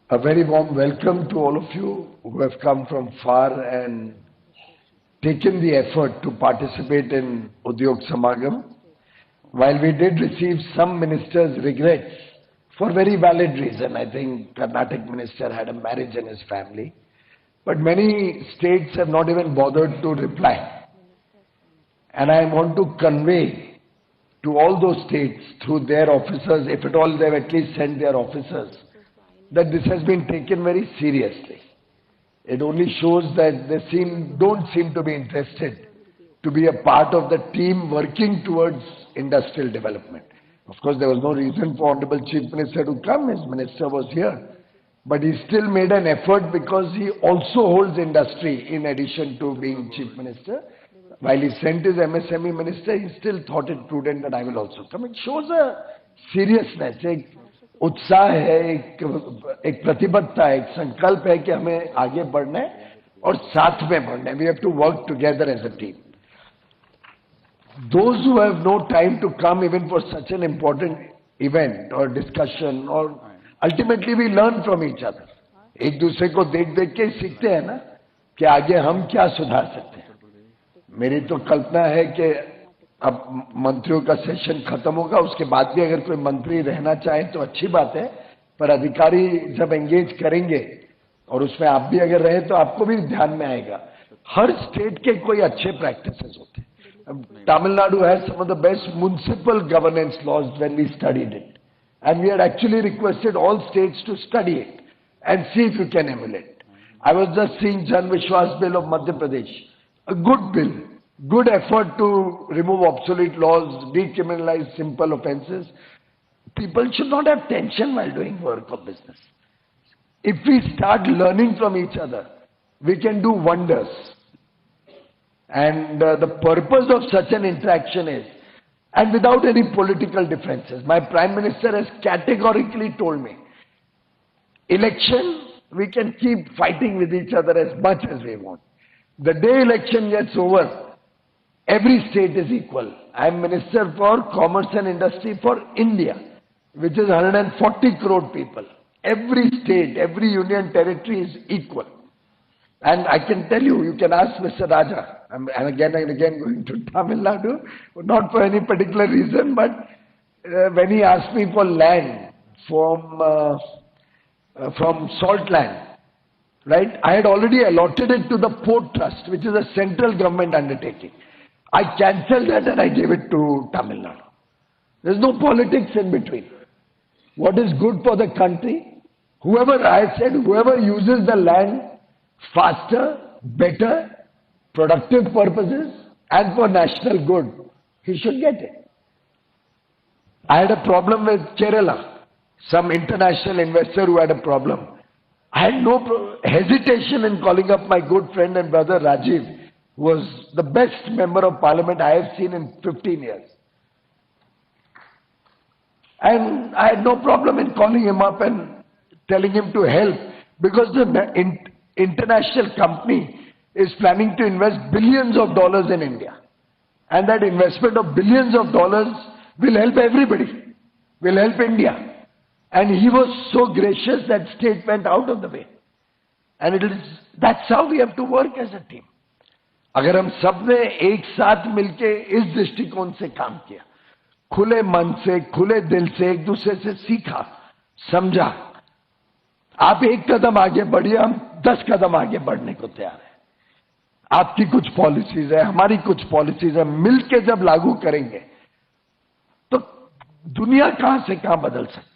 A very warm welcome to all of you who have come from far and taken the effort to participate in Udyog Samagam. While we did receive some ministers' regrets for very valid reason, I think Karnataka minister had a marriage in his family, but many states have not even bothered to reply. And I want to convey to all those states through their officers, if at all they have at least sent their officers, that this has been taken very seriously. It only shows that they don't seem to be interested to be a part of the team working towards industrial development. Of course, there was no reason for Honorable Chief Minister to come. His minister was here. But he still made an effort because he also holds industry in addition to being Chief Minister. While he sent his MSME minister, he still thought it prudent that I will also come. It shows a seriousness, एक उत्साह है, एक प्रतिबद्धता है, एक संकल्प है कि हमें आगे बढ़ना है और साथ में बढ़ना है. We have to work together as a team. Those who have no time to come even for such an important event or discussion, or ultimately we learn from each other. एक दूसरे को देख देख के सीखते हैं ना कि आगे हम क्या सुधार सकते हैं. मेरी तो कल्पना है कि अब मंत्रियों का सेशन खत्म होगा, उसके बाद भी अगर कोई मंत्री रहना चाहे तो अच्छी बात है, पर अधिकारी जब एंगेज करेंगे और उसमें आप भी अगर रहे तो आपको भी ध्यान में आएगा. हर स्टेट के कोई अच्छे प्रैक्टिसेस होते हैं. Tamil has some of the best municipal governance laws when we studied it, and we had actually requested all states to study it and see if you can emulate. I was just seeing Jan Vishwas Bill of Madhya Pradesh, a good bill. Good effort to remove obsolete laws, decriminalize simple offences. People should not have tension while doing work or business. If we start learning from each other, we can do wonders. And the purpose of such an interaction is, and without any political differences, my Prime Minister has categorically told me, election, we can keep fighting with each other as much as we want. The day election gets over, every state is equal. I am Minister for Commerce and Industry for India, which is 140 crore people. Every state, every union territory is equal. And I can tell you, you can ask Mr. Raja, and again going to Tamil Nadu, not for any particular reason, but when he asked me for land from salt land, right? I had already allotted it to the Port Trust, which is a central government undertaking. I cancelled that and I gave it to Tamil Nadu. There's no politics in between. What is good for the country? Whoever uses the land faster, better, productive purposes and for national good, he should get it. I had a problem with Kerala, some international investor who had a problem. I had no hesitation in calling up my good friend and brother Rajiv, who was the best member of parliament I have seen in 15 years. And I had no problem in calling him up and telling him to help, because the international company is planning to invest billions of dollars in India. And that investment of billions of dollars will help everybody, will help India. And he was so gracious that state went out of the way. And that's how we have to work as a team. अगर हम सब ने एक साथ मिलके इस दृष्टिकोण से काम किया, खुले मन से, खुले दिल से एक दूसरे से सीखा, समझा, आप एक कदम आगे बढ़िए, हम 10 कदम आगे बढ़ने को तैयार हैं. आपकी कुछ पॉलिसीज है, हमारी कुछ पॉलिसीज है, मिलके जब लागू करेंगे तो दुनिया कहां से कहां बदल सकती है.